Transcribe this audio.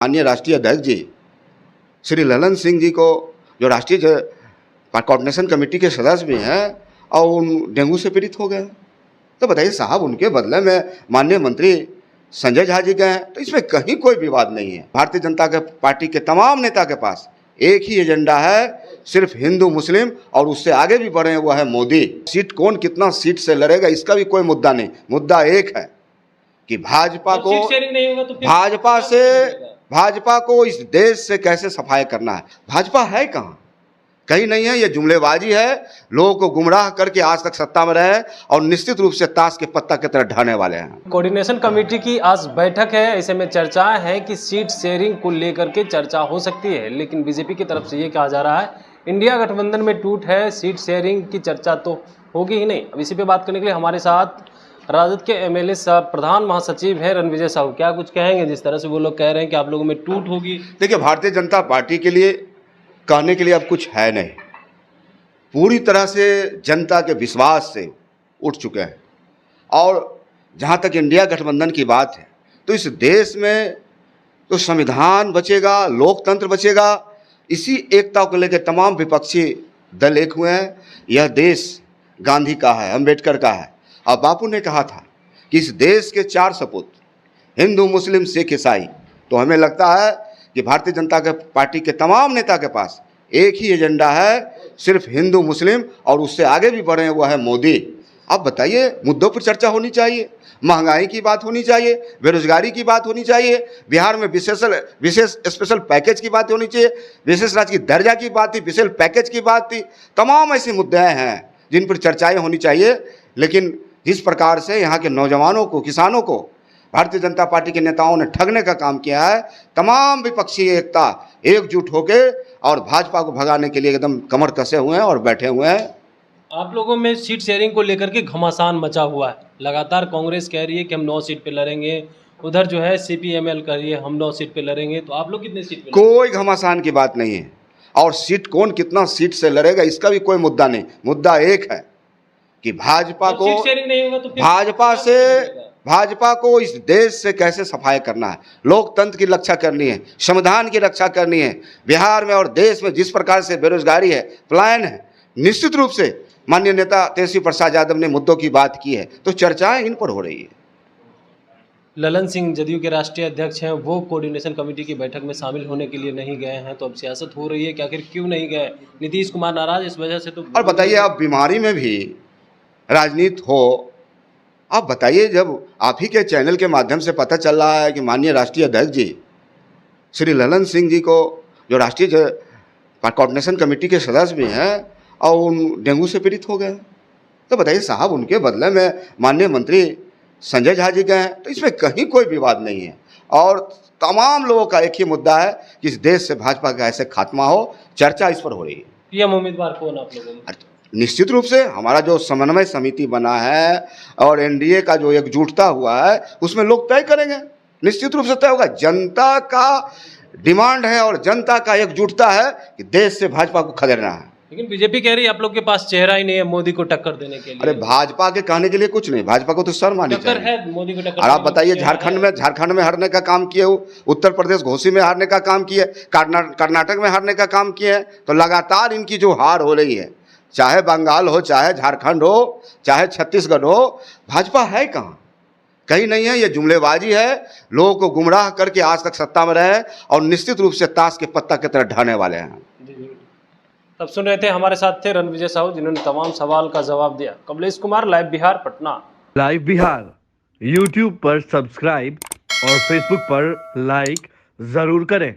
माननीय राष्ट्रीय अध्यक्ष जी श्री ललन सिंह जी को जो राष्ट्रीय कोऑर्डिनेशन कमेटी के सदस्य भी हैं और उन डेंगू से पीड़ित हो गए। तो बताइए साहब, उनके बदले में माननीय मंत्री संजय झा जी गए हैं, तो इसमें कहीं कोई विवाद नहीं है। भारतीय जनता पार्टी के तमाम नेता के पास एक ही एजेंडा है, सिर्फ हिंदू मुस्लिम, और उससे आगे भी बढ़े हुआ है मोदी। सीट कौन कितना सीट से लड़ेगा इसका भी कोई मुद्दा नहीं, मुद्दा एक है कि भाजपा को इस देश से कैसे सफाई करना है। भाजपा है कहाँ, कहीं नहीं है। ये जुमलेबाजी है, लोगों को गुमराह करके आज तक सत्ता में रहे और निश्चित रूप से ताश के पत्ता की तरह ढाने वाले हैं। कोऑर्डिनेशन कमेटी की आज बैठक है, ऐसे में चर्चाएं हैं कि सीट शेयरिंग को लेकर के चर्चा हो सकती है, लेकिन बीजेपी की तरफ से ये कहा जा रहा है इंडिया गठबंधन में टूट है, सीट शेयरिंग की चर्चा तो होगी ही नहीं। अब इसी पे बात करने के लिए हमारे साथ राजद के एमएलए साहब, प्रधान महासचिव है रणविजय साहू, क्या कुछ कहेंगे जिस तरह से वो लोग कह रहे हैं कि आप लोगों में टूट होगी? देखिए, भारतीय जनता पार्टी के लिए कहने के लिए अब कुछ है नहीं, पूरी तरह से जनता के विश्वास से उठ चुके हैं। और जहाँ तक इंडिया गठबंधन की बात है, तो इस देश में तो संविधान बचेगा, लोकतंत्र बचेगा, इसी एकता को लेकर तमाम विपक्षी दल एक हुए हैं। यह देश गांधी का है, अम्बेडकर का है, और बापू ने कहा था कि इस देश के 4 सपूत हिंदू मुस्लिम सिख ईसाई। तो हमें लगता है कि भारतीय जनता पार्टी के तमाम नेता के पास एक ही एजेंडा है, सिर्फ हिंदू मुस्लिम, और उससे आगे भी बढ़े हुआ है मोदी। अब बताइए, मुद्दों पर चर्चा होनी चाहिए, महंगाई की बात होनी चाहिए, बेरोजगारी की बात होनी चाहिए, बिहार में विशेष स्पेशल पैकेज की बात होनी चाहिए, विशेष राज्य की दर्जा की बात थी, विशेष पैकेज की बात थी। तमाम ऐसे मुद्दे हैं जिन पर चर्चाएं होनी चाहिए। लेकिन जिस प्रकार से यहाँ के नौजवानों को, किसानों को भारतीय जनता पार्टी के नेताओं ने ठगने का काम किया है, तमाम विपक्षी एकता एकजुट होके और भाजपा को भगाने के लिए एकदम कमर कसे हुए हैं और बैठे हुए हैं। आप लोगों में सीट शेयरिंग को लेकर के घमासान मचा हुआ है। लगातार कांग्रेस कह रही है कि हम 9 सीट पे लड़ेंगे, उधर जो है सीपीएमएल कह रही है हम 9 सीट पे लड़ेंगे। तो आप लोग कितने सीट पे? कोई घमासान की बात नहीं है, और सीट कौन कितना सीट से लड़ेगा इसका भी कोई मुद्दा नहीं, मुद्दा एक है कि भाजपा को इस देश से कैसे सफाई करना है, लोकतंत्र की रक्षा करनी है, संविधान की रक्षा करनी है। बिहार में और देश में जिस प्रकार से बेरोजगारी है, पलायन है, निश्चित रूप से माननीय नेता तेजस्वी प्रसाद यादव ने मुद्दों की बात की है, तो चर्चाएं इन पर हो रही है। ललन सिंह जदयू के राष्ट्रीय अध्यक्ष हैं, वो कोऑर्डिनेशन कमेटी की बैठक में शामिल होने के लिए नहीं गए हैं। तो अब सियासत हो रही है कि आखिर क्यों नहीं गए? नीतीश कुमार नाराज इस वजह से? तो और बताइए, आप बीमारी में भी राजनीति हो, आप बताइए, जब आप ही के चैनल के माध्यम से पता चल रहा है कि माननीय राष्ट्रीय अध्यक्ष जी श्री ललन सिंह जी को जो राष्ट्रीय कोऑर्डिनेशन कमेटी के सदस्य भी हैं और उन डेंगू से पीड़ित हो गए, तो बताइए साहब, उनके बदले में माननीय मंत्री संजय झा जी गए हैं, तो इसमें कहीं कोई विवाद नहीं है। और तमाम लोगों का एक ही मुद्दा है कि इस देश से भाजपा का ऐसे खात्मा हो, चर्चा इस पर हो रही है। पीएम उम्मीदवार कौन आप लोगों में? निश्चित रूप से हमारा जो समन्वय समिति बना है और एनडीए का जो एकजुटता हुआ है, उसमें लोग तय करेंगे, निश्चित रूप से तय होगा। जनता का डिमांड है और जनता का एकजुटता है कि देश से भाजपा को खदेड़ना है। लेकिन बीजेपी कह रही है आप लोग के पास चेहरा ही नहीं है मोदी को टक्कर देने के लिए। अरे भाजपा के कहने के लिए कुछ नहीं, भाजपा को तो शर्म आनी चाहिए। है मोदी को टक्कर। और आप बताइए, झारखंड में हारने का काम किए हो, उत्तर प्रदेश घोसी में हारने का काम किए, कर्नाटक में हारने का काम किए, तो लगातार इनकी जो हार हो रही है, चाहे बंगाल हो, चाहे झारखंड हो, चाहे छत्तीसगढ़ हो, भाजपा है कहाँ, कहीं नहीं है। ये जुमलेबाजी है, लोगों को गुमराह करके आज तक सत्ता में रहे और निश्चित रूप से ताश के पत्ता की तरह ढाने वाले हैं। तब सुन रहे थे, हमारे साथ थे रणविजय साहू, जिन्होंने तमाम सवाल का जवाब दिया। Kamlesh Kumar, live Bihar, Patna. Live Bihar YouTube पर सब्सक्राइब और फेसबुक पर लाइक जरूर करें।